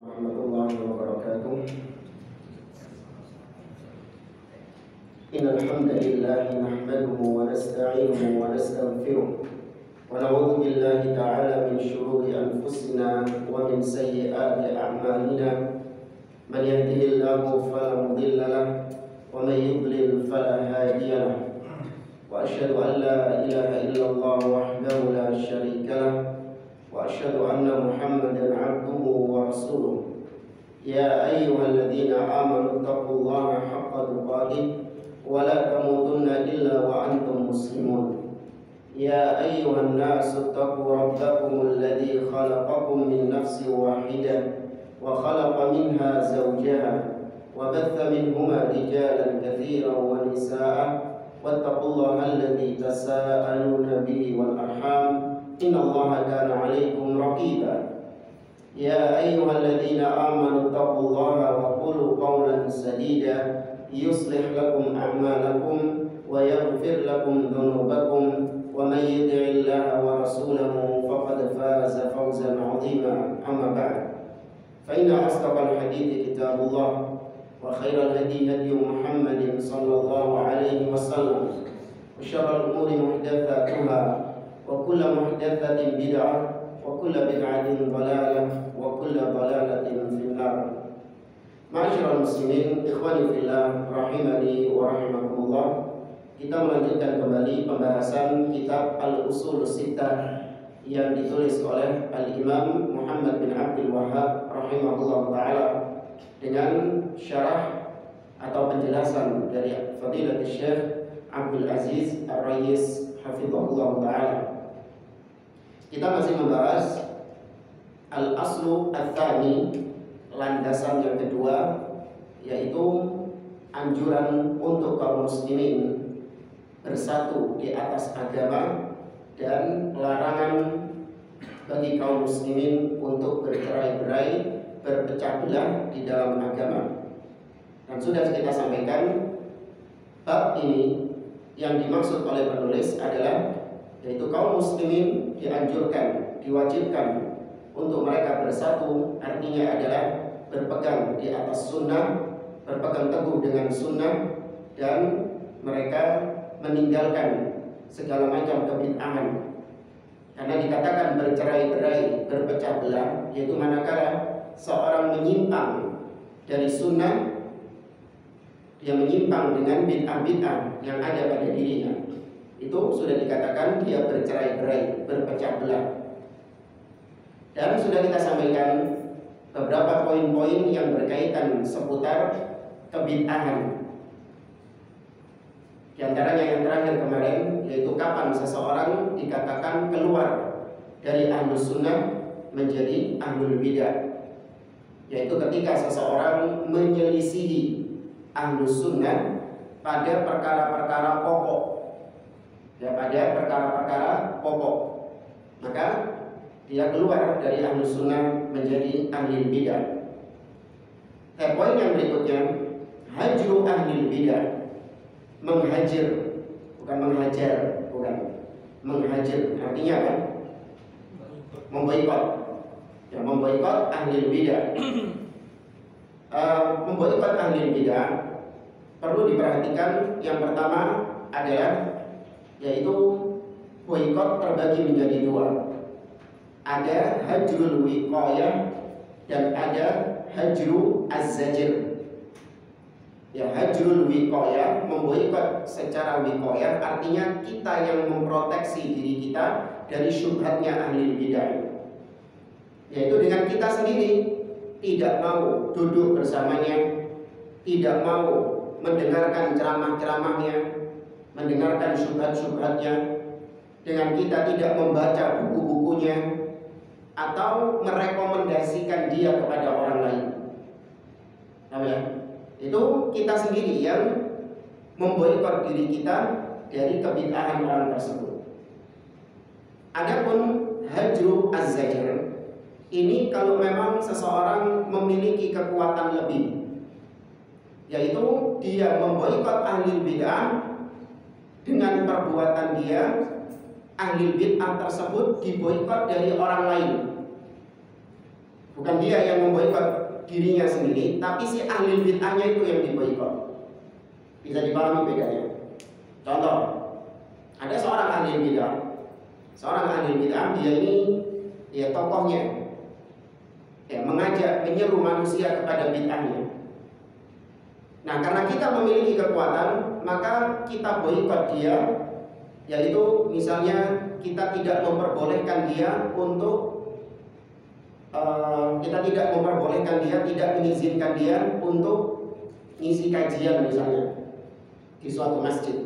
Warahmatullahi wabarakatuh. Innal hamdalillah nahmaduhu wa nasta'inuhu wa nastaghfiruh wa na'udzu billahi ta'ala min shururi anfusina wa min sayyiati a'malina. Man yahdihillahu fala mudilla lahu wa man yudlil fala hadiya lahu. Wa asyhadu an la ilaha illallah wahdahu la syarika lahu wa asyhadu anna Muhammadan 'abduhu wa rasuluh. Ya ayyuhalladzina amanu taqullaha haqqa tuqatih wa la tamutunna illa wa antum muslimun. Ya ayyuhan nasu taqu rabbakumul ladzi khalaqakum min nafsin wahidah wa khalaqa minha zawjaha wa batha minhuma rijalan katsiran wa nisaa'a wattaqullaha alladzi tasaaluna bihi wal arham innallaha kana 'alaikum raqiba. Ya ayyuhalladzina amanu taqullaha wa qulu qawlan sadida yuslih lakum a'malakum wa yaghfir lakum dhunubakum wa man yuti'illaha wa rasulahu faqad faza fawzan 'azima. Amma ba'd, fa inna asdaqal hadithi kitabullah wa khairal hadi hadi Muhammadin sallallahu alaihi wasallam wa syarrul umuri muhdatsatuha wa kullu muhdatsatin bid'ah wa kullu bid'atin dhalalah wa kullu dhalalatin finnar. Ma'asyiral muslimin, ikhwani fillah, rahimani wa rahimakumullah. Kita melanjutkan kembali pembahasan kitab Al-Ushul Sittah yang ditulis oleh Al-Imam Muhammad bin Abdul Wahhab rahimahullah ta'ala dengan syarah atau penjelasan dari Fadilatul Syekh Abdul Aziz Ar-Rayis hafizahullah ta'ala. Kita masih membahas Al-Aslu Ats-Tsani, landasan yang kedua, yaitu anjuran untuk kaum muslimin bersatu di atas agama dan larangan bagi kaum muslimin untuk bercerai-berai, berpecah belah di dalam agama. Dan sudah kita sampaikan, bab ini yang dimaksud oleh penulis adalah yaitu kaum muslimin dianjurkan, diwajibkan untuk mereka bersatu, artinya adalah berpegang di atas sunnah, berpegang teguh dengan sunnah, dan mereka meninggalkan segala macam kebid'ahan. Karena dikatakan bercerai-berai, berpecah belah, yaitu manakala seorang menyimpang dari sunnah, dia menyimpang dengan bid'ah-bid'ah yang ada pada dirinya, itu sudah dikatakan dia bercerai-berai, berpecah belah. Dan sudah kita sampaikan beberapa poin-poin yang berkaitan seputar kebid'ahan. Di antaranya yang terakhir kemarin, yaitu kapan seseorang dikatakan keluar dari ahlus sunnah menjadi ahlul bidah, yaitu ketika seseorang menyelisihi ahlus sunnah pada perkara-perkara pokok, ya, pada perkara-perkara pokok, maka dia keluar dari ahlus sunnah menjadi ahlul bidah. Poin yang berikutnya, hajru ahlul bidah, menghajir, bukan menghajar, bukan menghajir, artinya kan memboikot, ya, memboikot ahlul bidah. Memboikot ahlul bidah perlu diperhatikan. Yang pertama adalah yaitu boikot terbagi menjadi dua. Ada hajrul wiqayah dan ada hajru az-zajr. Ya, hajrul wiqayah, memboikot secara wiqayah, artinya kita yang memproteksi diri kita dari syubhatnya ahli bidah, yaitu dengan kita sendiri tidak mau duduk bersamanya, tidak mau mendengarkan ceramah-ceramahnya, mendengarkan syubhat-syubhatnya, dengan kita tidak membaca buku-bukunya atau merekomendasikan dia kepada orang lain. Ya? Itu kita sendiri yang memboikot diri kita dari kebid'ahan orang tersebut. Adapun hajru az-zajr, ini kalau memang seseorang memiliki kekuatan lebih, yaitu dia memboikot ahli bid'ah dengan perbuatan dia, ahli bid'ah tersebut diboikot dari orang lain. Bukan dia yang memboikot dirinya sendiri, tapi si ahli bid'ahnya itu yang diboikot. Bisa dipahami bedanya. Contoh, ada seorang ahli bid'ah. Seorang ahli bid'ah, dia ini tokohnya, mengajak, menyeru manusia kepada bid'ahnya. Nah, karena kita memiliki kekuatan, maka kita boikot dia, yaitu misalnya kita tidak memperbolehkan dia untuk tidak mengizinkan dia untuk ngisi kajian misalnya di suatu masjid.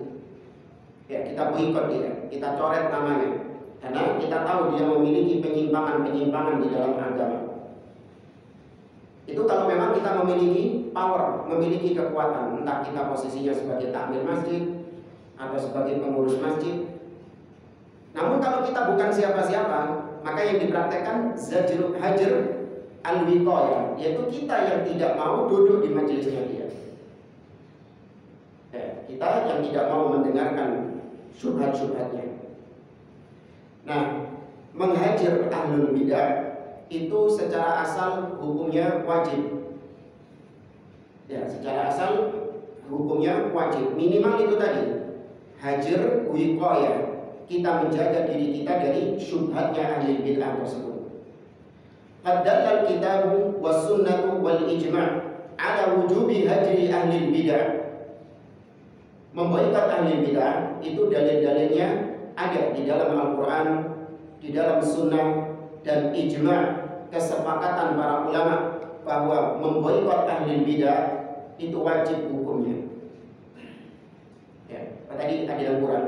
Kita boikot dia, kita coret namanya, karena kita tahu dia memiliki penyimpangan-penyimpangan di dalam agama. Itu kalau memang kita memiliki power, memiliki kekuatan, entah kita posisinya sebagai takmir masjid atau sebagai pengurus masjid. Namun kalau kita bukan siapa-siapa, maka yang dipraktekkan hajar al-wiqayah, yaitu kita yang tidak mau duduk di majelisnya dia. Kita yang tidak mau mendengarkan syubhat-syubhatnya. Nah, menghajar ahlul bidah itu secara asal hukumnya wajib. Secara asal hukumnya wajib. Minimal itu tadi, hajar wiqayah, kita menjaga diri kita dari syubhatnya ahli bid'ah tersebut. Qad dallal kitabu was sunnatu wal ijma' ala wujubi hajri ahli bid'ah. Memboikot ahli bid'ah itu dalil-dalilnya ada di dalam Al-Quran, di dalam sunnah, dan ijma', kesepakatan para ulama bahwa memboikot ahli bid'ah itu wajib hukumnya. Tadi ada Al-Quran.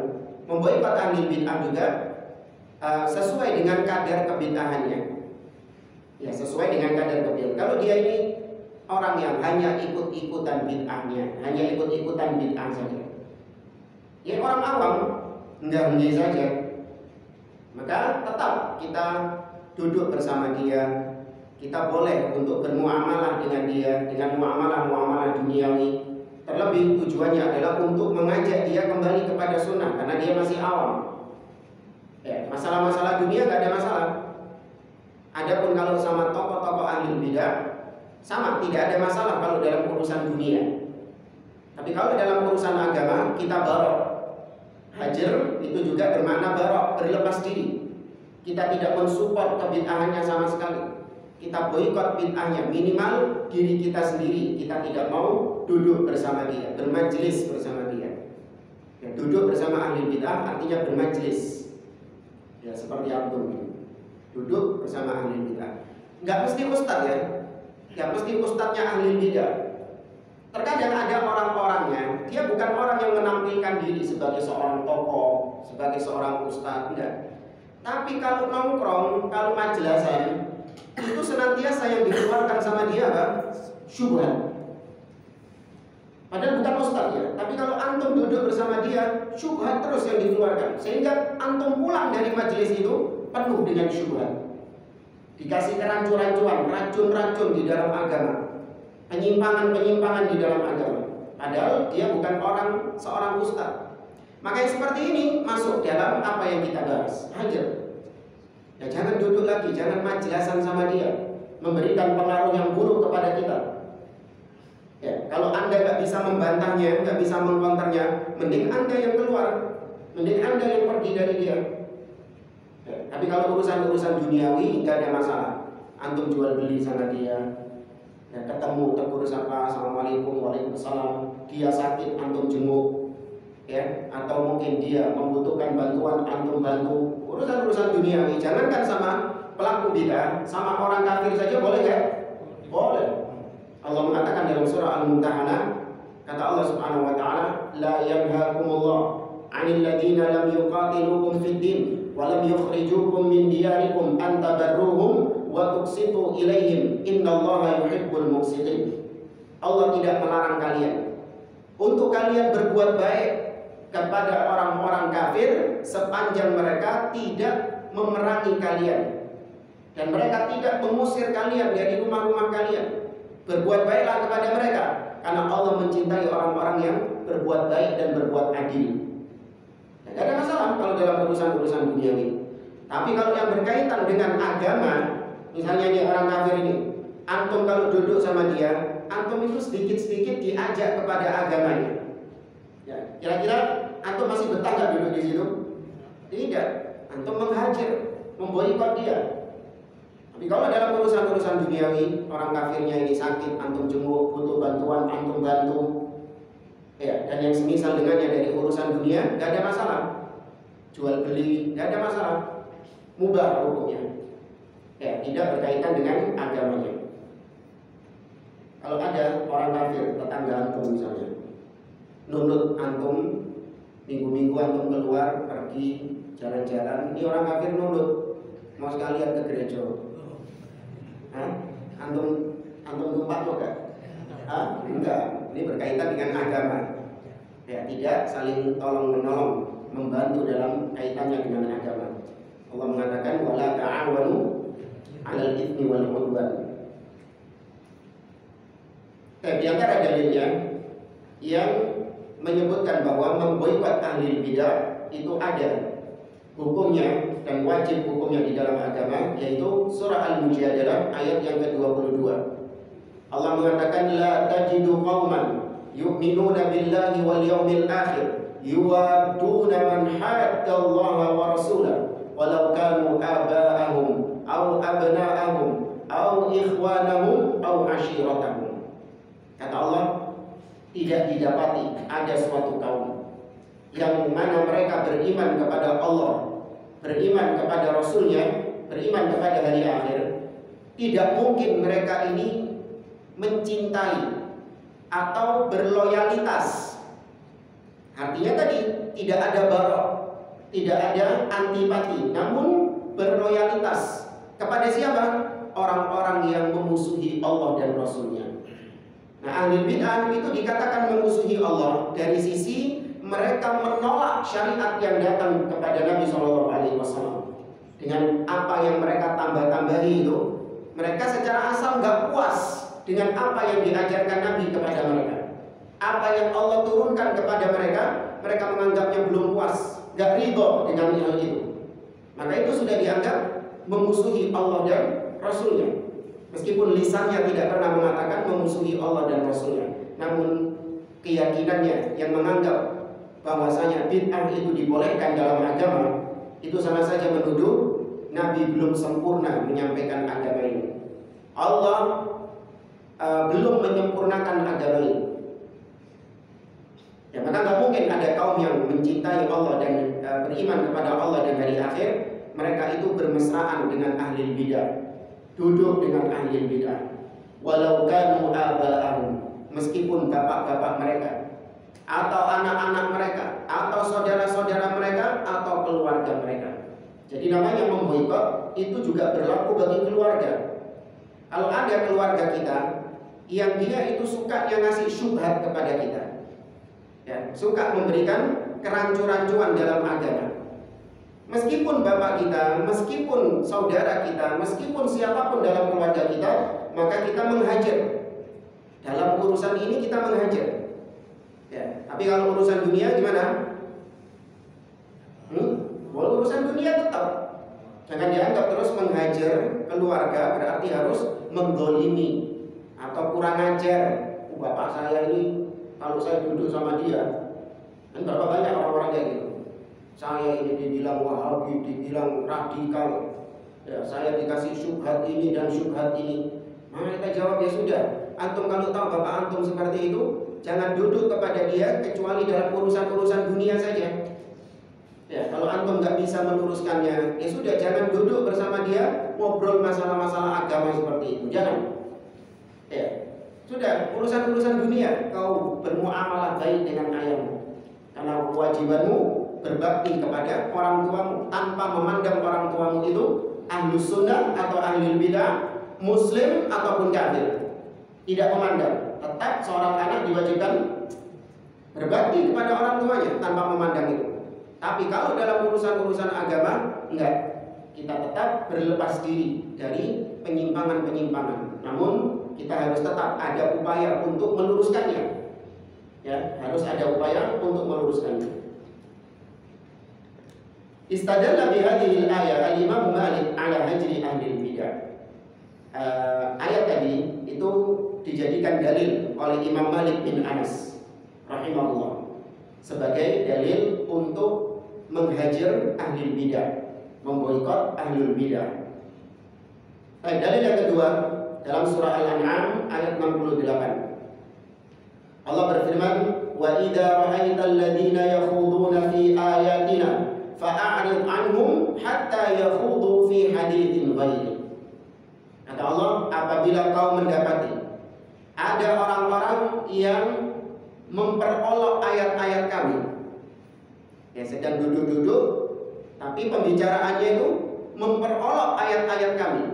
Memboikot ahli bid'ah juga sesuai dengan kadar kebid'ahannya. Sesuai dengan kadar kebid'ahan. Kalau dia ini orang yang hanya ikut-ikutan bid'ahnya, hanya ikut-ikutan bid'ah saja, orang awam enggak saja, maka tetap kita duduk bersama dia, kita boleh untuk bermuamalah dengan dia, dengan muamalah duniawi. Terlebih tujuannya adalah untuk mengajak dia kembali kepada sunnah, karena dia masih awam. Masalah-masalah dunia gak ada masalah. Adapun kalau sama tokoh-tokoh ahli bidah, sama, tidak ada masalah kalau dalam urusan dunia. Tapi kalau dalam urusan agama, kita barok. Hajar itu juga bermakna barok, berlepas diri. Kita tidak mensupport kebid'ahannya sama sekali. Kita boikot bid'ahnya, minimal diri kita sendiri. Kita tidak mau duduk bersama dia, bermajlis bersama dia. Duduk bersama ahli bid'ah artinya bermajlis. Seperti antum, duduk bersama ahli bid'ah. Nggak mesti ustadz nggak mesti ustadznya ahli bid'ah. Terkadang ada orang-orangnya, dia bukan orang yang menampilkan diri sebagai seorang tokoh, sebagai seorang ustadz, enggak. Tapi kalau nongkrong, kalau majelasan, itu senantiasa yang dikeluarkan sama dia syubhat. Padahal bukan ustadz tapi kalau antum duduk bersama dia, syubhat terus yang dikeluarkan, sehingga antum pulang dari majelis itu penuh dengan syubhat. Dikasih kerancuan-rancuan, racun-racun di dalam agama, penyimpangan-penyimpangan di dalam agama. Padahal dia bukan seorang ustadz. Maka yang seperti ini masuk dalam apa yang kita bahas, hajar. Jangan duduk lagi, jangan majelasan sama dia, memberikan pengaruh yang buruk kepada kita. Kalau anda nggak bisa membantahnya, nggak bisa mengkonternya, mending anda yang keluar, mending anda yang pergi dari dia. Tapi kalau urusan-urusan duniawi nggak ada masalah. Antum jual beli sama dia, ketemu tegur sapa, assalamualaikum, waalaikumsalam. Dia sakit, antum jenguk, atau mungkin dia membutuhkan bantuan, antum bantu. Urusan-urusan duniawi, jangankan sama pelaku bid'ah, sama orang kafir saja boleh nggak? Boleh. Allah mengatakan dalam surah Al-Mumtahanah, kata Allah Subhanahu wa taala, la yanhaakumullah 'anil ladzina lam yuqatilukum fid din wa lam yukhrijukum min diyarikum an tabarruhum wa tuqsitu ilaihim innallaha yuhibbul muqsitin. Allah tidak melarang kalian untuk kalian berbuat baik kepada orang-orang kafir sepanjang mereka tidak memerangi kalian dan mereka tidak mengusir kalian dari rumah-rumah kalian. Berbuat baiklah kepada mereka, karena Allah mencintai orang-orang yang berbuat baik dan berbuat adil. Tidak ada masalah kalau dalam urusan-urusan duniawi. Tapi kalau yang berkaitan dengan agama, Misalnya ini orang kafir ini, antum kalau duduk sama dia, antum itu sedikit-sedikit diajak kepada agamanya. Ya, kira-kira antum masih betah nggak duduk di situ? Tidak, antum menghajar, memboikot dia. Tapi kalau dalam urusan-urusan duniawi, orang kafirnya ini sakit, antum jenguk, butuh bantuan, antum bantu. Ya, dan yang semisal dengannya dari urusan dunia, nggak ada masalah. Jual beli, nggak ada masalah. Mubah hukumnya. Ya, tidak berkaitan dengan agamanya. Kalau ada orang kafir, tetangga antum misalnya, nunut antum, minggu-minggu antum keluar, pergi, jalan-jalan, ini orang kafir nunut, mau sekalian ke gereja. Hah? Antum tumpah lo gak? Hah? Enggak, ini berkaitan dengan agama. Ya, tidak saling tolong-menolong, membantu dalam kaitannya dengan agama. Allah mengatakan wala ta'awanu 'alal itsmi wal 'udwan. Di antara dalilnya yang menyebutkan bahwa memboikot ahli bidah itu ada hukumnya dan wajib hukumnya di dalam agama, yaitu surah Al-Mujadalah ayat yang ke-22. Allah mengatakan la tajidu qauman yu'minuna billahi wal yawmil akhir yuwadduna man hadda Allah wa rasulahu walau kanu aba'ahum aw abna'ahum aw ikhwanahum aw ashiratahum. Kata Allah, tidak didapati ada suatu kaum yang mana mereka beriman kepada Allah, beriman kepada Rasulnya, beriman kepada hari akhir. Tidak mungkin mereka ini mencintai atau berloyalitas. Artinya tadi tidak ada barok, tidak ada antipati, namun berloyalitas kepada siapa? Orang-orang yang memusuhi Allah dan Rasulnya. Nah, ahli bid'ah itu dikatakan memusuhi Allah dari sisi mereka menolak syariat yang datang kepada Nabi SAW. Dengan apa yang mereka tambah-tambahi itu, mereka secara asal nggak puas dengan apa yang diajarkan Nabi kepada mereka. Apa yang Allah turunkan kepada mereka, mereka menganggapnya belum puas, nggak ridho dengan hal itu. Maka itu sudah dianggap memusuhi Allah dan Rasulnya. Meskipun lisannya tidak pernah mengatakan memusuhi Allah dan Rasulnya, namun keyakinannya yang menganggap bahwasanya bid'ah itu dibolehkan dalam agama, itu sama saja menuduh Nabi belum sempurna menyampaikan agama ini. Allah belum menyempurnakan agama ini. Ya, maka nggak mungkin ada kaum yang mencintai Allah dan beriman kepada Allah dan hari akhir, mereka itu bermesraan dengan ahli bidah, duduk dengan ahli bidah. Walau kanu aba'ahum, meskipun bapak-bapak mereka, atau anak-anak mereka, atau saudara-saudara mereka, atau keluarga mereka. Jadi namanya memboikot itu juga berlaku bagi keluarga. Kalau ada keluarga kita yang dia itu suka yang ngasih syubhat kepada kita, ya, suka memberikan kerancu-rancuan dalam agama, meskipun bapak kita, meskipun saudara kita, meskipun siapapun dalam keluarga kita, maka kita menghajar. Dalam urusan ini kita menghajar. Ya, tapi kalau urusan dunia gimana? Kalau urusan dunia tetap jangan dianggap terus menghajar keluarga berarti harus menggolimi atau kurang ajar. Bapak saya ini kalau saya duduk sama dia, kan berapa banyak orang-orang kayak gitu. Saya ini dibilang Wahabi, dibilang radikal. Ya, saya dikasih syubhat ini dan syubhat ini. Mereka jawab, ya sudah, antum kalau tahu bapak antum seperti itu, jangan duduk kepada dia kecuali dalam urusan-urusan dunia saja. Ya, kalau antum nggak bisa meluruskannya, ya sudah, jangan duduk bersama dia ngobrol masalah-masalah agama seperti itu. Jangan. Ya, sudah, urusan-urusan dunia kau bermuamalah baik dengan ayahmu, karena kewajibanmu berbakti kepada orang tuamu tanpa memandang orang tuamu itu ahlus sunnah atau ahlul bidah, muslim ataupun kafir. Tidak memandang. Tetap seorang anak diwajibkan berbakti kepada orang tuanya tanpa memandang itu. Tapi kalau dalam urusan-urusan agama, enggak. Kita tetap berlepas diri dari penyimpangan-penyimpangan. Namun kita harus tetap ada upaya untuk meluruskannya. Ya, harus ada upaya untuk meluruskannya. Istadalla bihadhihi al-ayah al-Imam Malik ala hajri ahli bidah. ayat tadi itu dijadikan dalil oleh Imam Malik bin Anas rahimahullah sebagai dalil untuk menghajar ahli bidah, memboikot ahli bidah. Dalil yang kedua dalam surah Al-An'am ayat 68. Allah berfirman, "Wa idza ra'aital ladzina yakhuduna fi ayatina fa'arid 'anhum hatta yakhudu fi haditsin ghairi." Kata Allah, apabila kau mendapati ada orang-orang yang memperolok ayat-ayat kami, ya sedang duduk-duduk, tapi pembicaraannya itu memperolok ayat-ayat kami,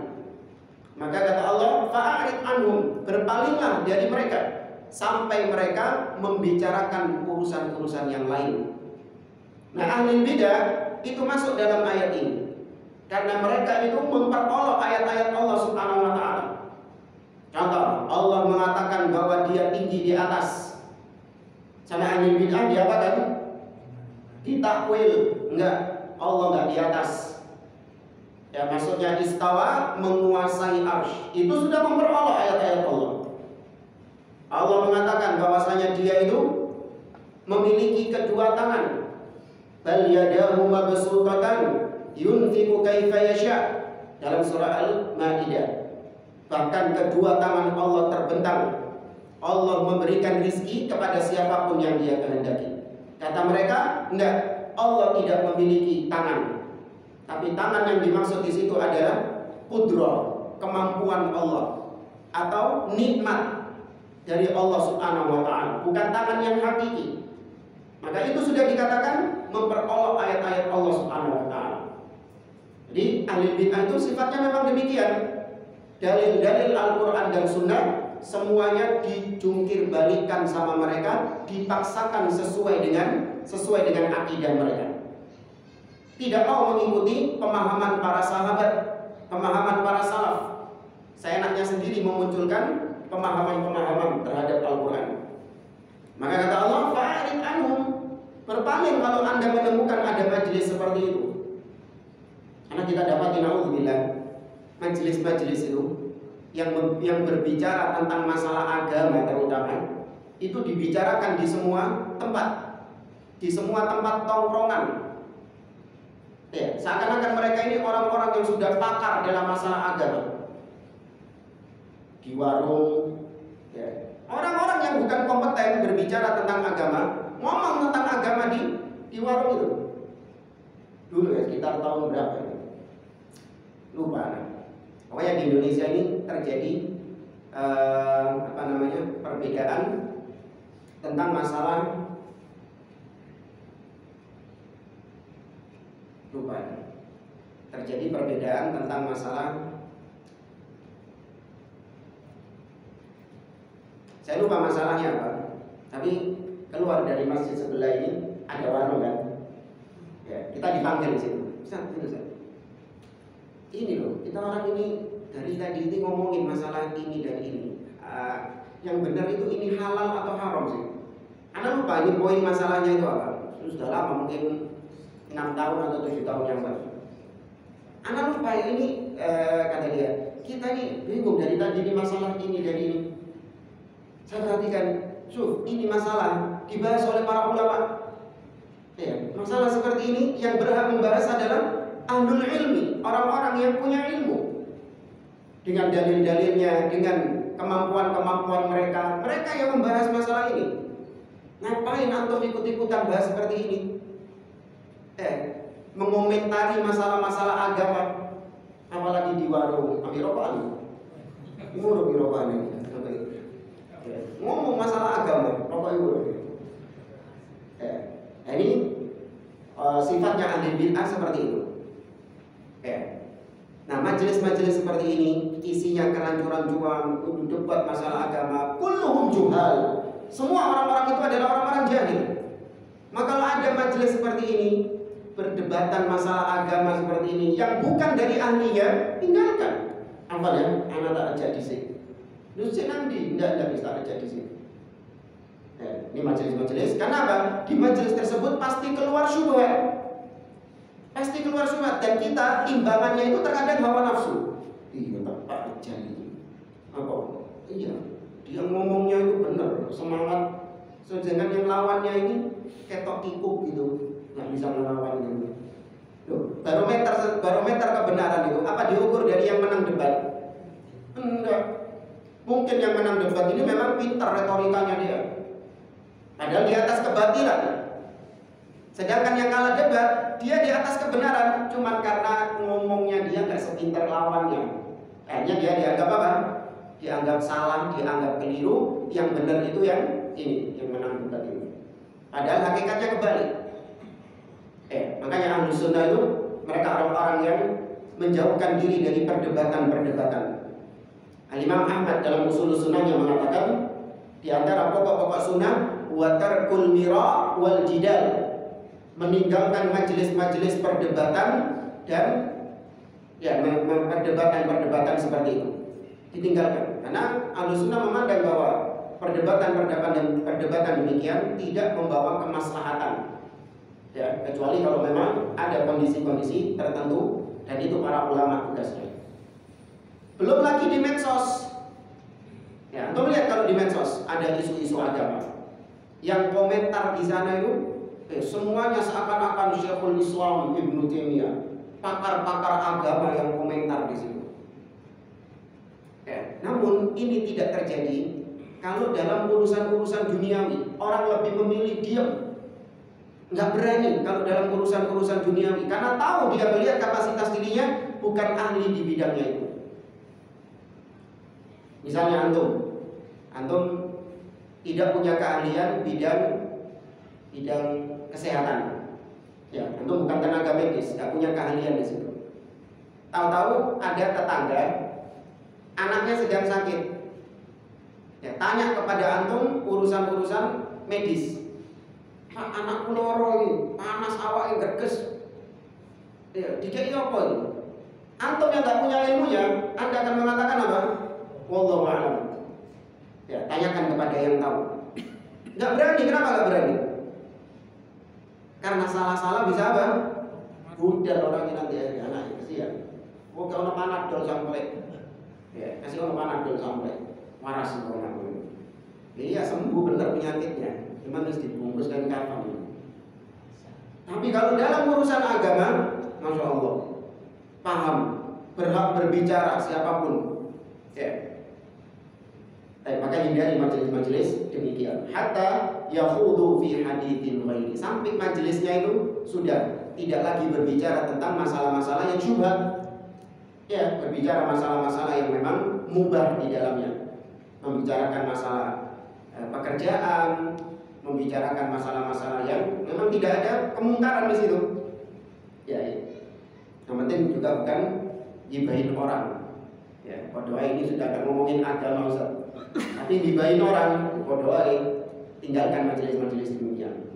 maka kata Allah, fa'arid anhum, berpalinglah dari mereka sampai mereka membicarakan urusan-urusan yang lain. Nah, ahli bidah itu masuk dalam ayat ini karena mereka itu memperolok ayat-ayat Allah Subhanahu wa taala. Contoh, Allah mengatakan bahwa Dia tinggi di atas. Sama ahli bidah dia apa kan? Ditakwil, enggak, Allah enggak di atas. Ya, maksudnya istawa, menguasai arsy. Itu sudah memperolok ayat-ayat Allah. Allah mengatakan bahwasanya Dia itu memiliki kedua tangan. Bal yadahu mabsutatan yunfiqu kaifa yasha, dalam surah Al-Maidah. Bahkan kedua tangan Allah terbentang. Allah memberikan rizki kepada siapapun yang Dia kehendaki. Kata mereka, enggak, Allah tidak memiliki tangan. Tapi tangan yang dimaksud di situ adalah qudrah, kemampuan Allah atau nikmat dari Allah Subhanahu wa taala, bukan tangan yang hakiki. Maka itu sudah dikatakan memperolok ayat-ayat Allah Subhanahu wa taala. Jadi ahli bid'ah itu sifatnya memang demikian. Dalil-dalil Al-Quran dan Sunnah semuanya dijungkir balikan sama mereka, dipaksakan sesuai dengan akidah mereka. Tidak mau mengikuti pemahaman para sahabat, pemahaman para salaf. Saya enaknya sendiri memunculkan pemahaman-pemahaman terhadap Al-Quran. Maka kata Allah, fa'arid anhum, berpaling kalau Anda menemukan ada majelis seperti itu. Karena kita dapati, naudzubillah, majelis-majelis itu yang berbicara tentang masalah agama terutama, itu dibicarakan di semua tempat, di semua tempat tongkrongan. Ya, seakan-akan mereka ini orang-orang yang sudah pakar dalam masalah agama. Di warung, ya, orang-orang yang bukan kompeten berbicara tentang agama, ngomong tentang agama di warung itu. Dulu ya, sekitar tahun berapa ya? Lupa. Pokoknya di Indonesia ini terjadi perbedaan tentang masalah, lupa. Terjadi perbedaan tentang masalah, saya lupa masalahnya apa. Tapi keluar dari masjid sebelah ini ada warung kan. Ya, kita dipanggil di situ. Ini loh, kita orang ini dari tadi ini ngomongin masalah ini dan ini. Yang benar itu ini halal atau haram sih? Anda lupa ini poin masalahnya itu apa? Sudah lama, mungkin 6 tahun atau 7 tahun yang lalu. Anda lupa ini, kata dia, kita ini bingung dari tadi ini masalah ini dan ini. Saya perhatikan, ini masalah dibahas oleh para ulama. Ya, masalah seperti ini yang berhak membahas adalah ahlul ilmi, orang-orang yang punya ilmu, dengan dalil-dalilnya, dengan kemampuan-kemampuan mereka. Mereka yang membahas masalah ini. Ngapain antum ikut-ikutan bahas seperti ini? Mengomentari masalah-masalah agama, apalagi di warung, ambil rokokan. Nguruk rokokan ini. Ngomong masalah agama, rokok itu. Ini sifatnya ahli bid'ah seperti itu. Nah, majelis-majelis seperti ini isinya kerancuan-rancuan, debat masalah agama, kulluhum juhal. Semua orang-orang itu adalah orang-orang jahil. Maka kalau ada majelis seperti ini, perdebatan masalah agama seperti ini yang bukan dari ahlinya, tinggalkan. Apa ya? Anak tak ajak di sini. Lu nanti enggak bisa ajak di sini. Ini majelis-majelis. Karena apa? Di majelis tersebut pasti keluar syubhat. Pasti keluar syubhat, dan kita timbangannya itu terkadang hawa nafsu. Iya, Pak jadi. Iya, dia ngomongnya itu benar, semangat. Sedangkan yang lawannya ini ketok kikuk gitu, nggak bisa melawan gitu. Loh, barometer kebenaran itu apa diukur dari yang menang debat? Enggak. Mungkin yang menang debat ini memang pintar retorikanya dia, padahal di atas kebatilan. Sedangkan yang kalah debat, dia di atas kebenaran, cuman karena ngomongnya dia nggak sepintar lawannya. Akhirnya dia dianggap apa? Dianggap salah, dianggap keliru. Yang benar itu yang ini, yang menang debat ini. Padahal hakikatnya kebalik. Makanya Ahlus Sunnah itu mereka orang-orang yang menjauhkan diri dari perdebatan-perdebatan. Al-Imam Ahmad dalam Ushul Sunnahnya mengatakan di antara pokok-pokok sunnah wa tarkul mira wal jidal, meninggalkan majelis-majelis perdebatan dan perdebatan seperti itu ditinggalkan. Karena Ahlus Sunnah memandang bahwa perdebatan demikian tidak membawa kemaslahatan. Ya, kecuali kalau memang ada kondisi-kondisi tertentu, dan itu para ulama tugasnya. Belum lagi di medsos. Ya, untuk melihat kalau di medsos ada isu-isu agama, yang komentar di sana itu semuanya seakan-akan Syekhul Islam Ibnu Taimiyah, pakar-pakar agama yang komentar di situ. Namun ini tidak terjadi kalau dalam urusan-urusan duniawi. Orang lebih memilih diam, nggak berani kalau dalam urusan-urusan duniawi, karena tahu dia melihat kapasitas dirinya bukan ahli di bidangnya itu. Misalnya antum tidak punya keahlian bidang kesehatan, ya, antum bukan tenaga medis, nggak punya keahlian di situ. Tahu-tahu ada tetangga anaknya sedang sakit, ya, tanya kepada antum urusan-urusan medis. Pak, anakku loro ini, panas awake gerges. Ya, dikei apa ini? Antum yang nggak punya ilmunya, Anda akan mengatakan apa? Wallahu a'lam. Ya, tanyakan kepada yang tahu. Nggak berani, kenapa nggak berani? Karena salah-salah bisa apa? Budal orangnya nanti ya, anaknya kesian. Oke, ono panadol sampai. Ya, kasih ono panadol sampai. Waras orang itu. Iya, sembuh benar penyakitnya. Cuman harus dibungkus dan kafan. Tapi kalau dalam urusan agama, masya Allah, paham, berhak berbicara siapapun. Ya. Maka hindari majelis-majelis demikian. Hatta yakhudu fi haditsin ghairi, sampai majelisnya itu sudah tidak lagi berbicara tentang masalah-masalah yang syubhat. Ya, berbicara masalah-masalah yang memang mubah di dalamnya. Membicarakan masalah pekerjaan, membicarakan masalah-masalah yang memang tidak ada kemungkaran di situ. Ya, yang penting juga bukan gibahin orang. Ya, doa ini sudah akan ngomongin agama Ustaz. Tapi gibahin orang, doa tinggalkan majelis-majelis demikian.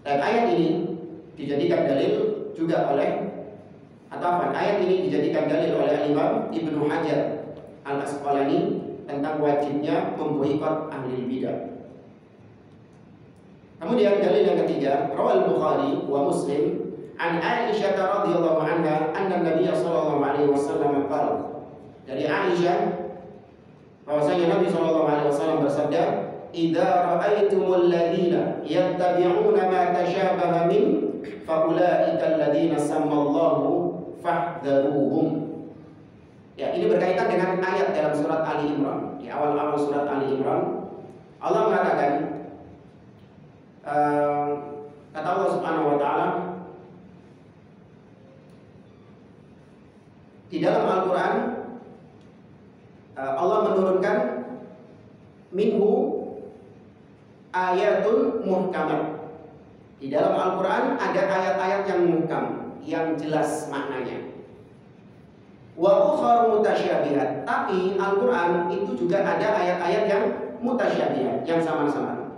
Dan ayat ini dijadikan dalil juga ayat ini dijadikan dalil oleh Imam Ibnu Hajar Al-Asqalani tentang wajibnya memboikot ahli bidah. Kemudian dalil yang ketiga, rawal Bukhari wa Muslim an Aisyah radhiyallahu anha anna Nabi sallallahu alaihi wasallam qala, dari Aisyah bahwasanya Nabi sallallahu alaihi wasallam bersabda, "Idza ra'aitumul ladzina yattabi'una ma tashabaha min fa ulaika alladziina sammallahu fahdharuhum." Ya, ini berkaitan dengan ayat dalam surat Ali Imran. Di awal-awal surat Ali Imran, Allah mengatakan, kata Allah Subhanahu wa taala di dalam Al-Qur'an, Allah menurunkan minhu ayatun muhkamat. Di dalam Al-Qur'an ada ayat-ayat yang muhkam, yang jelas maknanya. Wa ukhra mutasyabihat, tapi Al-Qur'an itu juga ada ayat-ayat yang mutasyabihat, yang sama-sama.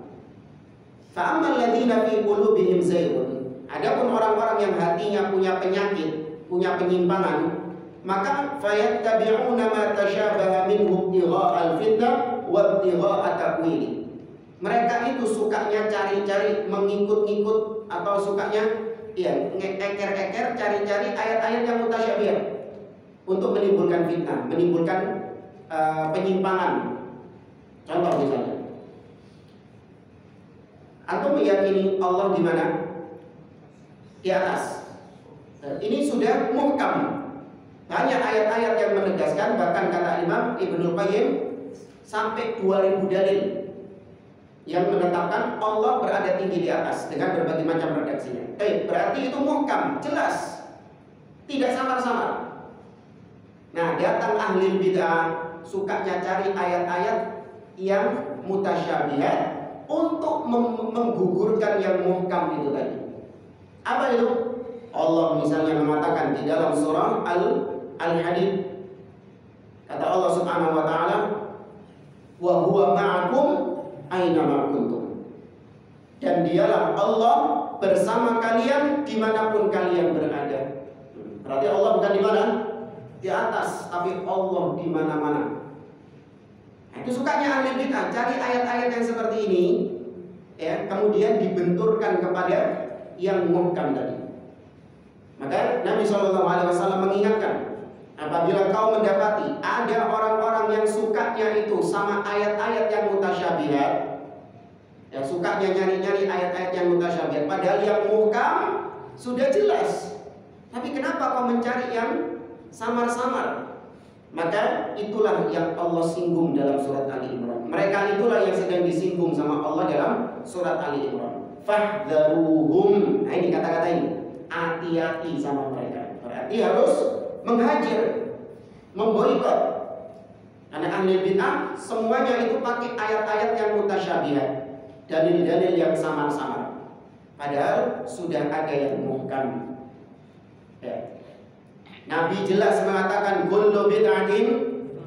Fa ammal ladzina fi qulubihim zaygun, adapun orang-orang yang hatinya punya penyakit, punya penyimpangan, maka fayattabi'una ma tasyabaha minhu ibtigha'al fitnah wa ibtigha'a ta'wili. Mereka itu sukanya cari-cari, mengikut-ngikut, atau sukanya eker-eker, cari-cari ayat-ayat yang mutasyabihat untuk menimbulkan fitnah, menimbulkan penyimpangan. Contoh misalnya, antum meyakini Allah di mana? Di atas. Ini sudah muhkam. Banyak ayat-ayat yang menegaskan, bahkan kata Imam Ibnul Qayyim sampai 2000 dalil yang menetapkan Allah berada tinggi di atas dengan berbagai macam redaksinya. Berarti itu muhkam, jelas, tidak samar-samar. Nah, datang ahli bid'ah sukanya cari ayat-ayat yang mutasyabihat untuk menggugurkan yang muhkam itu tadi. Apa itu? Allah misalnya mengatakan di dalam surah Al-Hadid, kata Allah Subhanahu wa taala, "Wa huwa ma'akum aina ma kuntum." Dan dialah Allah bersama kalian dimanapun kalian berada. Berarti Allah bukan di mana? Di atas, tapi Allah di mana-mana. Itu sukanya ahli bid'ah cari ayat-ayat yang seperti ini, ya, kemudian dibenturkan kepada yang muhkam tadi. Maka Nabi SAW mengingatkan, apabila kau mendapati ada orang-orang yang sukanya itu sama ayat-ayat yang mutasyabihat, ya, sukanya nyari-nyari ayat-ayat yang mutasyabihat, padahal yang muhkam sudah jelas, tapi kenapa kau mencari yang samar-samar? Maka itulah yang Allah singgung dalam surat Ali Imran. Mereka itulah yang sedang disinggung sama Allah dalam surat Ali Imran. Fahdharuhum. Nah, ini kata-kata ini. Hati-hati sama mereka. Berarti harus menghajar, memboikot. Karena ahli bid'ah semuanya itu pakai ayat-ayat yang mutasyabihat, dalil-dalil yang samar-samar. Padahal sudah ada yang muhkam. Ya. Nabi jelas mengatakan kullu bid'atin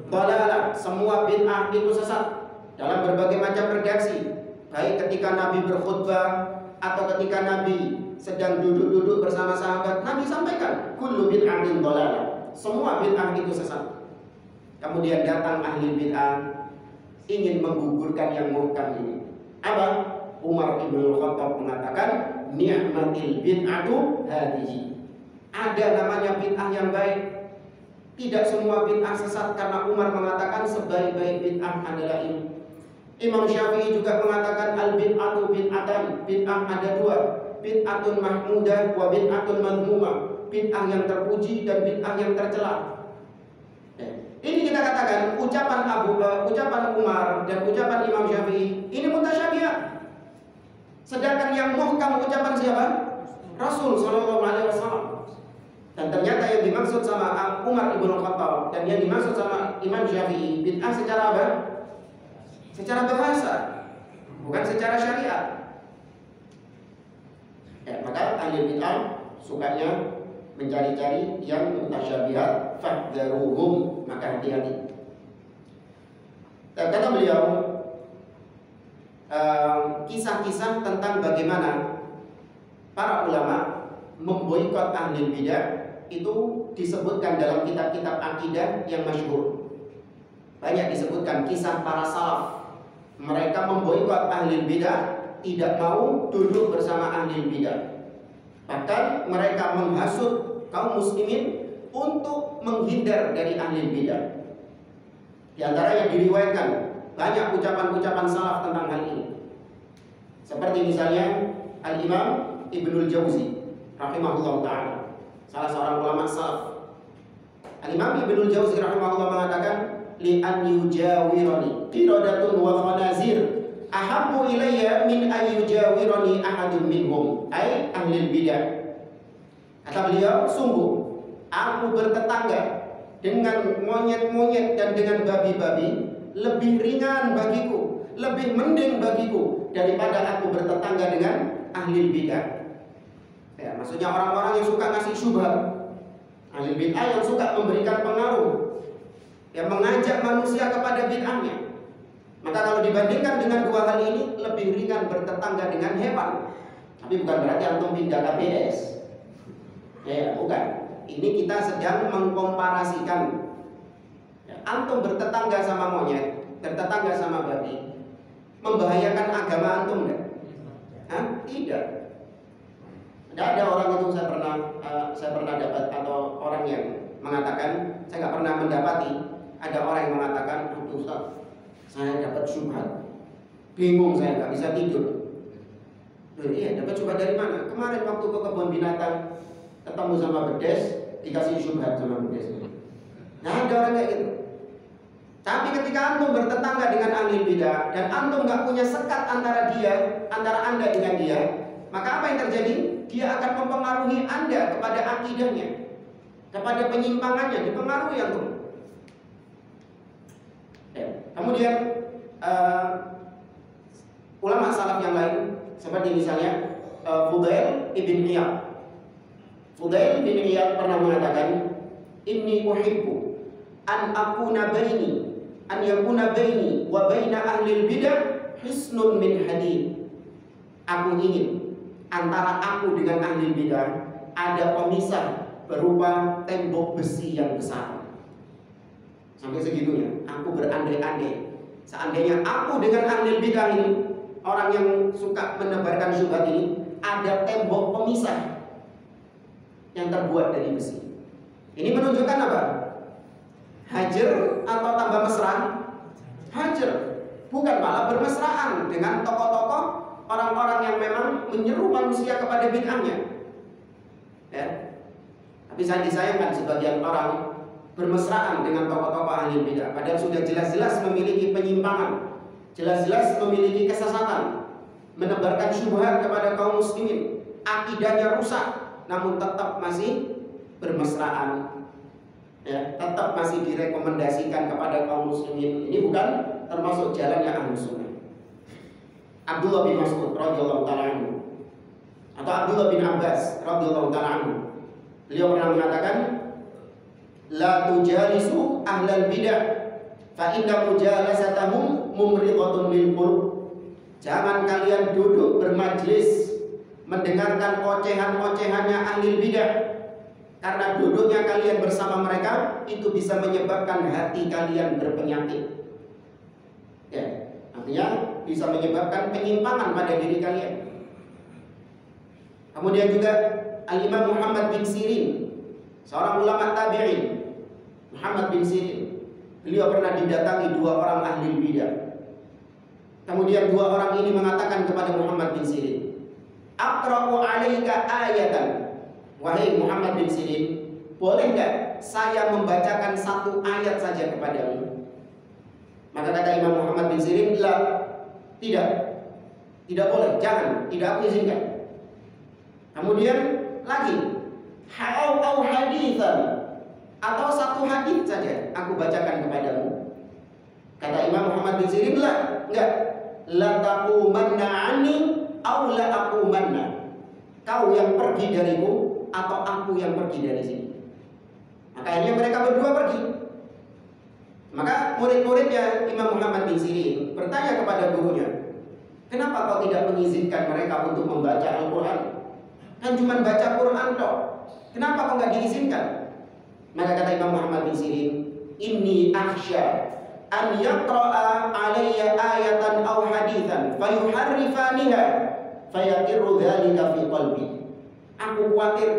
dhalalah, semua bid'ah itu sesat dalam berbagai macam redaksi. Baik ketika Nabi berkhutbah atau ketika Nabi sedang duduk-duduk bersama sahabat, Nabi sampaikan kullu bid'atin dhalalah, semua bid'ah itu sesat. Kemudian datang ahli bid'ah ingin menggugurkan yang muhkam ini. Apa? Umar bin Khattab mengatakan ni'matil bid'atu hadhihi. Ada namanya bid'ah yang baik. Tidak semua bid'ah sesat, karena Umar mengatakan sebaik-baik bid'ah adalah ini. Imam Syafi'i juga mengatakan al bid'atu bid'atan. Bid'ah ada dua, bid'atun mahmudah wa bid'atun madhmumah. Bid'ah yang terpuji dan bid'ah yang tercela. Ini kita katakan ucapan Umar dan ucapan Imam Syafi'i ini mutasyabihat. Sedangkan yang muhkam ucapan siapa? Rasul sallallahu alaihi wasallam. Dan ternyata yang dimaksud sama Umar ibn Khattab dan yang dimaksud sama Imam Syafi'i bid'ah secara apa? Secara bahasa, bukan secara syariat. Ya, maka ahli bid'ah sukanya mencari-cari yang mutasyabihat, fahdharuhum, maka hati-hati. Kata beliau, kisah-kisah tentang bagaimana para ulama memboikot ahli bid'ah itu disebutkan dalam kitab-kitab akidah yang masyhur. Banyak disebutkan kisah para salaf. Mereka memboikot ahli bid'ah, tidak mau duduk bersama ahli bid'ah. Bahkan mereka menghasut kaum muslimin untuk menghindar dari ahli bid'ah. Di antara yang diriwayatkan banyak ucapan-ucapan salaf tentang hal ini. Seperti misalnya Al-Imam Ibnul Jauzi rahimahullah ta'ala, salah seorang ulama salaf. Al-Imam Ibnul Jauzi rahimahullah mengatakan, li an yujawirani qiradatun wa khanazir ahabbu ilayya min an yujawirani ahadun minhum, ay ahli bidah. Kata beliau, sungguh aku bertetangga dengan monyet-monyet dan dengan babi-babi lebih ringan bagiku, lebih mending bagiku daripada aku bertetangga dengan ahli bidah. Ya, maksudnya orang-orang yang suka ngasih syubhat, ahli bid'ah yang suka memberikan pengaruh, yang mengajak manusia kepada bid'ahnya. Maka kalau dibandingkan dengan dua hal ini, lebih ringan bertetangga dengan hewan. Tapi bukan berarti antum pindah KPS. Ya, bukan. Ini kita sedang mengkomparasikan. Ya, antum bertetangga sama monyet, bertetangga sama babi, membahayakan agama antum enggak? Hah? Tidak. Tidak ada orang itu saya pernah dapat, atau orang yang mengatakan saya nggak pernah mendapati ada orang yang mengatakan, aduh Ustaz, saya dapat syubhat, bingung saya nggak bisa tidur. Iya, dapat syubhat dari mana? Kemarin waktu ke kebun binatang ketemu sama bedes, dikasih syubhat sama bedes. Nah, ada orang kayak gitu. Tapi ketika antum bertetangga dengan ahli bidah dan antum nggak punya sekat antara anda dengan dia, maka apa yang terjadi? Dia akan mempengaruhi anda kepada akidahnya, kepada penyimpangannya, dipengaruhi antum. Ya. Kemudian ulama salaf yang lain seperti misalnya Fudail ibn Iyad. Fudail ibn Iyad pernah mengatakan, inni uhibbu an yakuna baini wa baina ahli bidah hisnun min hadid. Aku ingin antara aku dengan ahli bidah ada pemisah berupa tembok besi yang besar. Sampai segitunya, aku berandai-andai seandainya aku dengan ahli bidah ini, orang yang suka menebarkan syubhat ini, ada tembok pemisah yang terbuat dari besi. Ini menunjukkan apa? Hajar atau tambah mesra? Hajar, bukan malah bermesraan dengan tokoh-tokoh orang-orang yang memang menyeru manusia kepada bid'ahnya. Ya. Tapi saya disayangkan sebagian orang bermesraan dengan tokoh-tokoh ahli bidah, padahal sudah jelas-jelas memiliki penyimpangan, jelas-jelas memiliki kesesatan, menebarkan syubhat kepada kaum muslimin, akidahnya rusak, namun tetap masih bermesraan, ya, tetap masih direkomendasikan kepada kaum muslimin. Ini bukan termasuk jalannya ahlu sunnah. Abdullah bin Mas'ud radhiyallahu taala anhu atau Abdullah bin Abbas radhiyallahu taala anhu, beliau pernah mengatakan, la tujalisu ahlal bidah fa inna mujalasatahum mumridatun lil qulub. Jangan kalian duduk bermajlis mendengarkan ocehan-ocehannya ahli bidah, karena duduknya kalian bersama mereka itu bisa menyebabkan hati kalian berpenyakit. Ya, artinya bisa menyebabkan penyimpangan pada diri kalian. Kemudian juga Al-Imam Muhammad bin Sirin, seorang ulama tabi'in. Muhammad bin Sirin, beliau pernah didatangi dua orang ahli bidah. Kemudian dua orang ini mengatakan kepada Muhammad bin Sirin, aqra'u 'alaika ayatan. Wahai Muhammad bin Sirin, boleh enggak saya membacakan satu ayat saja kepadamu? Maka kata Imam Muhammad bin Sirin, la, tidak boleh, jangan, tidak aku izinkan. Kemudian lagi, au haditsan, atau satu hadis saja aku bacakan kepadamu. Kata Imam Muhammad bin Sirin, la, enggak, la taqumanna anni au la aqumanna. Kau yang pergi dariku atau aku yang pergi dari sini. Maka akhirnya mereka berdua pergi. Maka murid-muridnya Imam Muhammad bin Sirin bertanya kepada gurunya, kenapa kau tidak mengizinkan mereka untuk membaca Al-Quran? Kan cuma baca Quran toh. Kenapa kau nggak diizinkan? Maka kata Imam Muhammad bin Sirin, inni akhsha an yaqra'a alayya ayatan aw hadithan fayuharrifaniha fayaqirru dhalika fi qalbi. Aku khawatir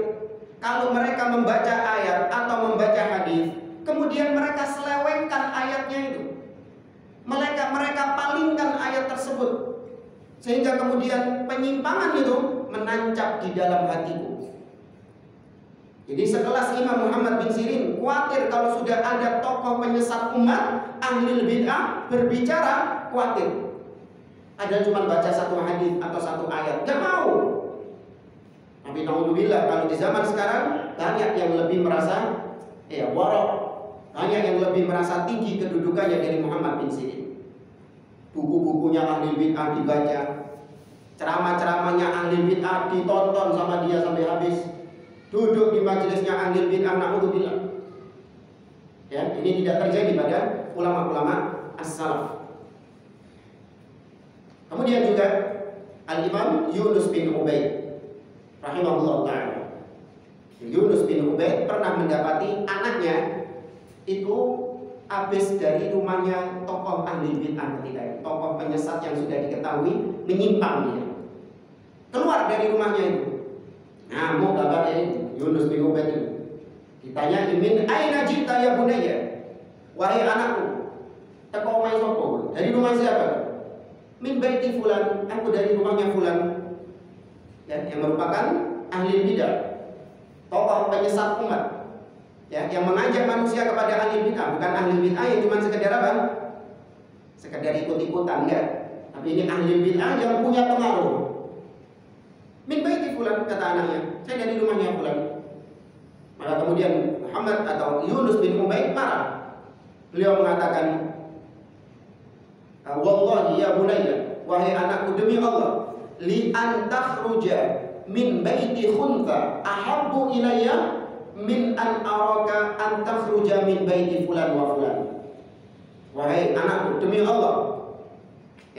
kalau mereka membaca ayat atau membaca hadis, kemudian mereka selewengkan ayatnya itu, mereka palingkan ayat tersebut, sehingga kemudian penyimpangan itu menancap di dalam hatiku. Jadi sekelas Imam Muhammad bin Sirin khawatir kalau sudah ada tokoh penyesat umat, ahli bid'ah berbicara, khawatir. Ada cuma baca satu hadis atau satu ayat, gak mau. Tapi naudzubillah, kalau di zaman sekarang banyak yang lebih merasa warok, banyak yang lebih merasa tinggi kedudukannya dari Muhammad bin Sirin. Buku-bukunya ahli bid'ah dibaca, ceramah-ceramahnya ahli bid'ah ditonton sama dia sampai habis, duduk di majelisnya ahli bid'ah, naudzubillah. Ya, ini tidak terjadi pada ulama-ulama as-salaf. Kemudian juga Al-Imam Yunus bin Ubaid rahimahullah ta'ala. Yunus bin Ubaid pernah mendapati anaknya itu habis dari rumahnya tokoh ahli bid'ah ketika itu, tokoh penyesat yang sudah diketahui menyimpang dia. Keluar dari rumahnya itu. Nah, mau bapaknya ini Yunus bin Ubaid itu ditanya, min aina jita ya bunayya? wahai anakku, teko omahe sapa? Dari rumah siapa? Min baiti fulan, aku dari rumahnya fulan. Ya, yang merupakan ahli bidah, tokoh penyesat umat. Ya, yang mengajak manusia kepada ahli bid'ah, bukan ahli bid'ah yang cuma sekedar apa? Sekedar ikut-ikutan, enggak. Tapi ini ahli bid'ah yang punya pengaruh. Min baiti fulan, kata anaknya, saya dari rumahnya fulan. Maka kemudian Muhammad atau Yunus bin Ubaid marah. Beliau mengatakan, wallahi ya bunayya, wahai anakku, demi Allah, li an takhruja min baiti khuntha ahabbu ilayya min an araka an takhruja min baiti fulan wa fulan. Wahai anakku, demi Allah,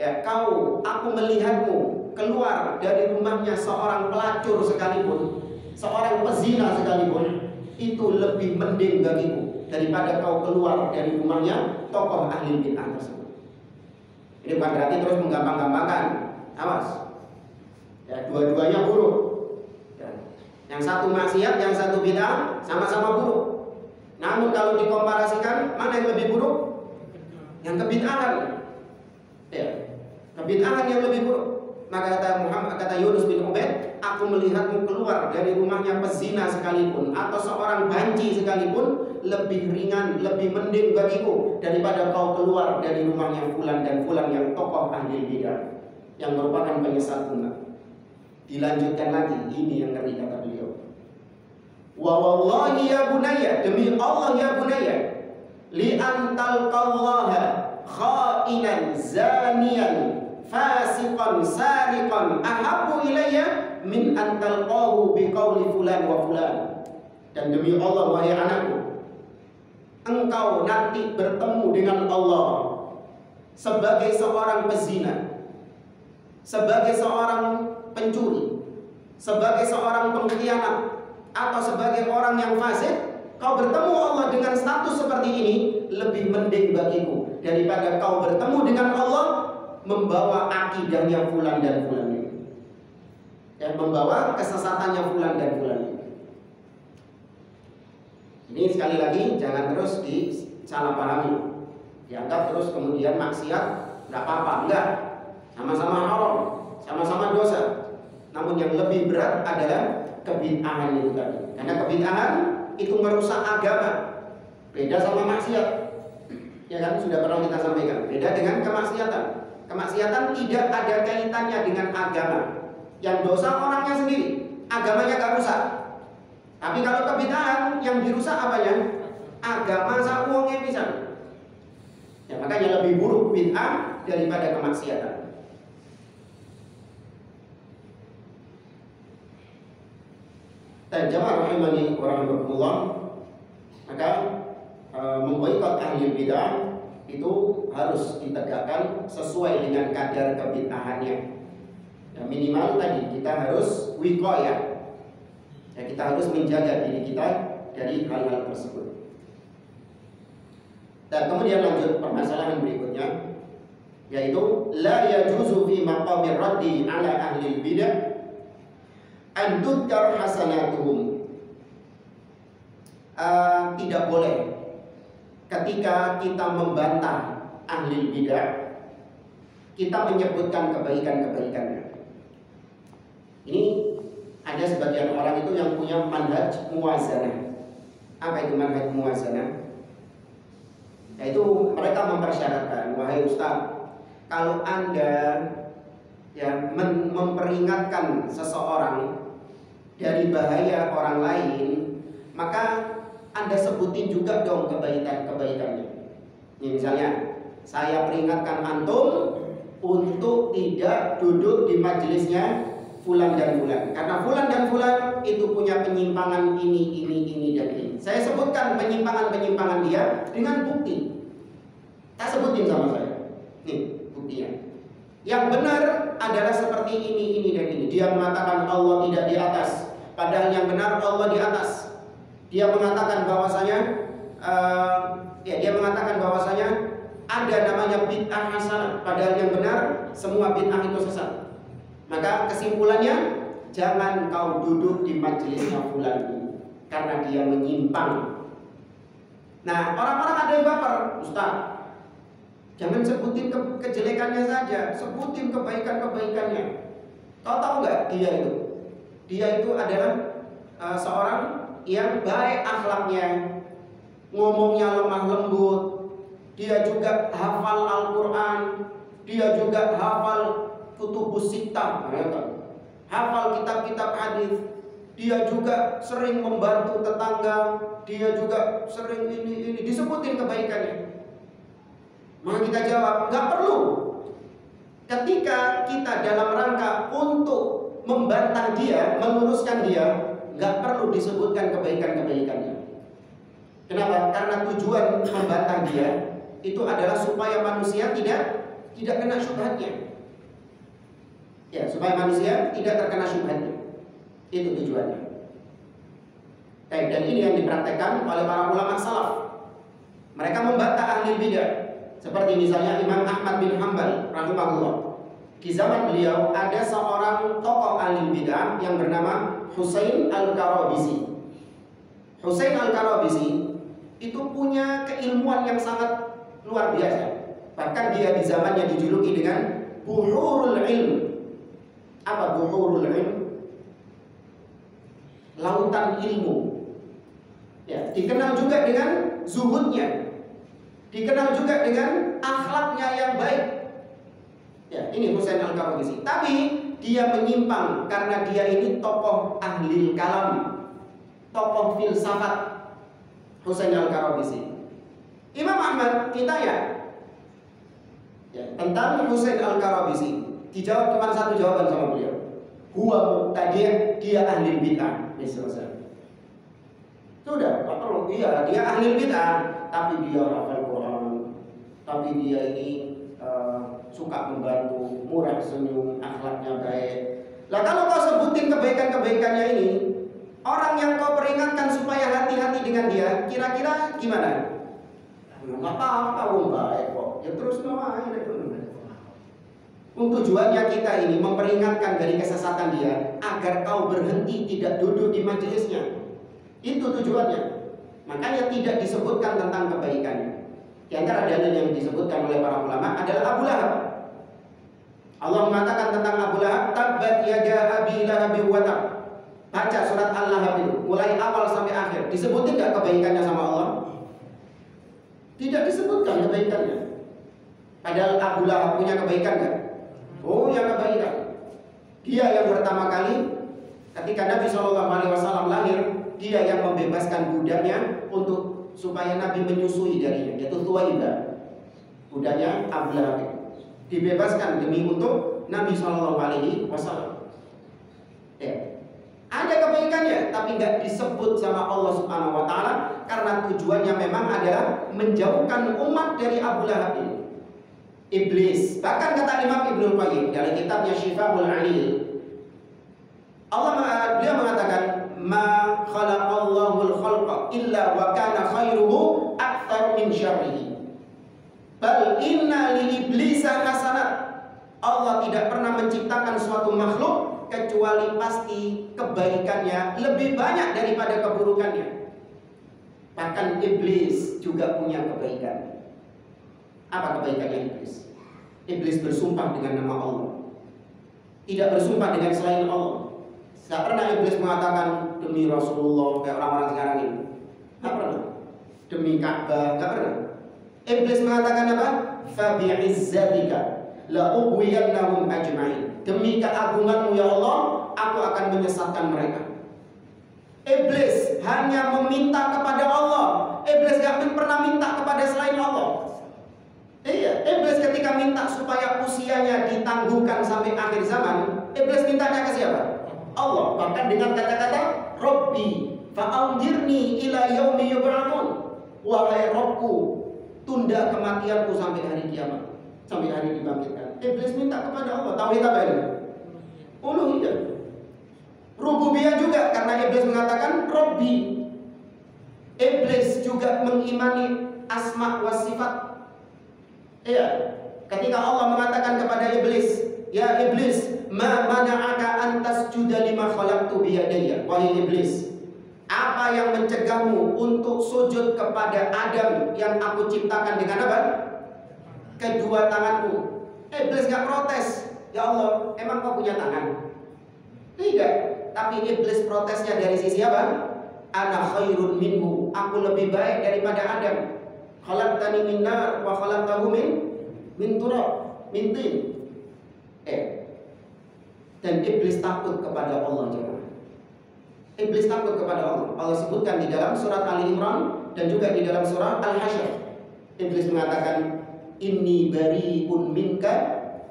ya aku melihatmu keluar dari rumahnya seorang pelacur sekalipun, seorang pezina sekalipun, itu lebih mending bagiku daripada kau keluar dari rumahnya tokoh ahli bid'ah tersebut. Ini bukan berarti terus menggampang-gampangkan, awas. Ya, dua-duanya buruk. Ya. Yang satu maksiat, yang satu bid'ah, sama-sama buruk. Namun kalau dikomparasikan, mana yang lebih buruk? Yang kebid'ahan. Ya, kebid'ahan yang lebih buruk. Maka kata Yunus bin Ubaid, aku melihatmu keluar dari rumahnya pezina sekalipun atau seorang banci sekalipun lebih ringan, lebih mending bagiku daripada kau keluar dari rumahnya fulan dan fulan yang tokoh ahli bidah yang merupakan penyesat umat. Dilanjutkan lagi, ini yang ngeri kata beliau. Wa wallahi ya bunayya, demi Allah ya bunayya, li antal qallaha khainan zaniyan fasiqan sariqan ahabbu ilayya min antal qahu biqauli fulan wa fulan. Dan demi Allah wahai anakku, engkau nanti bertemu dengan Allah sebagai seorang pezina, sebagai seorang pencuri, sebagai seorang pengkhianat, atau sebagai orang yang fasik. Kau bertemu Allah dengan status seperti ini lebih mending bagiku daripada kau bertemu dengan Allah membawa akidahnya fulan dan fulan ini, dan membawa kesesatannya fulan dan fulan ini. Ini sekali lagi jangan terus disalahpahami, dianggap terus kemudian maksiat nggak apa-apa, enggak, sama-sama haram, sama-sama dosa. Namun yang lebih berat adalah kebid'ahan itu tadi, karena kebid'ahan itu merusak agama. Beda sama maksiat, ya kan, sudah pernah kita sampaikan. Beda dengan kemaksiatan. Kemaksiatan tidak ada kaitannya dengan agama. Yang dosa orangnya sendiri, agamanya gak rusak. Tapi kalau kebid'ahan yang dirusak apanya? Agama sak wonge pisan. Ya, makanya lebih buruk bid'ah daripada kemaksiatan. Dan jamaah rahimani wa rahimakumullah, maka memboikot ahli bid'ah itu harus ditegakkan sesuai dengan kadar kebid'ahannya. Ya, minimal tadi kita harus wiqayah. Ya, kita harus menjaga diri kita dari hal-hal tersebut. Dan kemudian lanjut permasalahan berikutnya, yaitu la yajuzu fi maqamir raddi ala ahli bid'ah an tudkar hasanatuhum. Tidak boleh ketika kita membantah ahli bidah, kita menyebutkan kebaikan-kebaikannya. Ini ada sebagian orang itu yang punya manhaj muwazanah. Apa itu manhaj muwazanah? Yaitu mereka mempersyaratkan, wahai Ustaz, kalau Anda yang memperingatkan seseorang dari bahaya orang lain, maka Anda sebutin juga dong kebaikan-kebaikannya. Ini misalnya, saya peringatkan antum untuk tidak duduk di majelisnya fulan dan fulan, karena fulan dan fulan itu punya penyimpangan ini dan ini. Saya sebutkan penyimpangan-penyimpangan dia dengan bukti. Saya sebutin sama saya. Nih buktinya. Yang benar adalah seperti ini dan ini. Dia mengatakan Allah tidak di atas, padahal yang benar Allah di atas. Dia mengatakan bahwasanya ada namanya bid'ah hasanah, padahal yang benar semua bid'ah itu sesat. Maka kesimpulannya, jangan kau duduk di majelisnya fulan ini karena dia menyimpang. Nah, orang-orang ada yang baper, Ustaz, jangan sebutin kejelekannya saja, sebutin kebaikan-kebaikannya. Kau tahu nggak dia itu? Dia itu adalah seorang yang baik akhlaknya, ngomongnya lemah lembut, dia juga hafal Al-Quran, dia juga hafal kutubus sittah, hafal kitab-kitab hadis, dia juga sering membantu tetangga, dia juga sering ini disebutin kebaikannya. Maka kita jawab, nggak perlu. Ketika kita dalam rangka untuk membantah dia, meluruskan dia, nggak perlu disebutkan kebaikan-kebaikannya. Kenapa? Karena tujuan membantah dia itu adalah supaya manusia tidak kena syubhatnya. Ya, supaya manusia tidak terkena syubhatnya. Itu tujuannya. Dan ini yang dipraktekkan oleh para ulama salaf. Mereka membantah ahli bidah. Seperti misalnya Imam Ahmad bin Hanbal rahimahullah. Di zaman beliau ada seorang tokoh ahli bidah yang bernama Husain Al-Karabisi. Husain Al-Karabisi itu punya keilmuan yang sangat luar biasa. Bahkan dia di zamannya dijuluki dengan Buhurul Ilm. Apa Buhurul Ilm? Lautan ilmu. Ya, dikenal juga dengan zuhudnya. Dikenal juga dengan akhlaknya yang baik. Ya, ini Husain Al-Karabisi. Tapi dia menyimpang karena dia ini tokoh ahli kalam, tokoh filsafat. Husain Al-Karabisi. Imam Ahmad ditanya tentang Husain Al-Karabisi, dijawab cuma satu jawaban sama beliau. Huwa muqtadi', dia ahli bid'ah. Sudah, tak perlu. Iya, dia ahli bid'ah, tapi dia hafal Quran, tapi dia ini suka membantu, murah senyum, akhlaknya baik. Lah kalau kau sebutin kebaikan-kebaikannya ini, orang yang kau peringatkan supaya hati-hati dengan dia, kira-kira gimana? Nggak apa-apa, baik kok. Ya terus doain itu. Tujuannya kita ini memperingatkan dari kesesatan dia agar kau berhenti tidak duduk di majelisnya. Itu tujuannya. Makanya tidak disebutkan tentang kebaikannya. Di antara dalil yang disebutkan oleh para ulama adalah Abu Lahab. Allah mengatakan tentang Abu Lahab, tabbat yada abi lahab wa tab. Baca surat Al-Lahab itu, mulai awal sampai akhir. Disebutin nggak kebaikannya sama Allah? Tidak disebutkan kebaikannya. Padahal Abu Lahab punya kebaikan nggak? Oh, yang kebaikan. Dia yang pertama kali ketika Nabi SAW lahir, dia yang membebaskan budaknya untuk supaya Nabi menyusui darinya, yaitu Thuwaibah. Budaknya Abu Lahab dibebaskan demi untuk Nabi SAW. Ya. Ada kebaikannya, tapi nggak disebut sama Allah Subhanahu Wa Taala karena tujuannya memang adalah menjauhkan umat dari Abu Lahab ini. Iblis. Bahkan kata Imam Ibnul Qayyim dalam kitabnya Syifaul Alil, dia mengatakan, ma khalaqallahu al-khalqa illa wa kana khairuhu akthar min syarrihi. Bal inna li iblisa hasanat. Allah tidak pernah menciptakan suatu makhluk kecuali pasti kebaikannya lebih banyak daripada keburukannya. Bahkan iblis juga punya kebaikan. Apa kebaikannya iblis? Iblis bersumpah dengan nama Allah, tidak bersumpah dengan selain Allah. Tidak pernah iblis mengatakan demi Rasulullah kayak orang-orang sekarang ini. Tidak pernah. Demi Ka'bah, tidak pernah. Iblis mengatakan apa? Fa bi'izzatika la ughwiyannahum ajma'in. Demi keagunganmu ya Allah, aku akan menyesatkan mereka. Iblis hanya meminta kepada Allah. Iblis tidak pernah minta kepada selain Allah. Iya, iblis ketika minta supaya usianya ditangguhkan sampai akhir zaman, iblis mintanya ke siapa? Allah. Bahkan dengan kata-kata Rabbi fa'anzirni ila yaumi yub'atsun. Wahai Rabbku, tunda kematianku sampai hari kiamat, sampai hari dibangkitkan. Iblis minta kepada Allah. Tauhid apa ini? Uluhiyah. Rububiyah juga karena iblis mengatakan Rabbi. Iblis juga mengimani asma wa sifat. Iya, ketika Allah mengatakan kepada iblis, ya iblis, ma mana'aka an tasjuda lima khalaqtu biyadayya. Wahai iblis, Apa yang mencegahmu untuk sujud kepada Adam yang aku ciptakan dengan apa? Kedua tanganku. Iblis gak protes. Ya Allah, emang kau punya tangan? Tidak. Tapi iblis protesnya dari sisi apa? Ana khairun minhu. Aku lebih baik daripada Adam. Khalaqtani min nar wa khalaqtahu min turab, min tin. Dan iblis takut kepada Allah jemaah. Iblis takut kepada Allah. Allah sebutkan di dalam surat Ali Imran dan juga di dalam surat Al-Hasyr. Iblis mengatakan, Inni bari'un minka,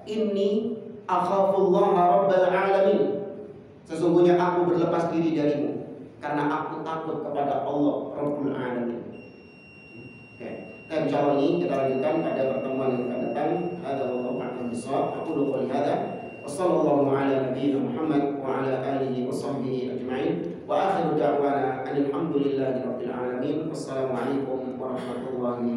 inni akhafullaha rabbal alamin. Sesungguhnya aku berlepas diri darimu karena aku takut kepada Allah Rabbul Alamin. Dan insyaallah ini kita lanjutkan pada pertemuan yang akan datang. Hadza wallahu a'lam bishawab. Aku qouli hadza. Wassallallahu ala nabiyyina Muhammad wa ala alihi wa sahbihi ajma'in. Wa akhiru da'wana alhamdulillahi rabbil alamin. Wassalamualaikum warahmatullahi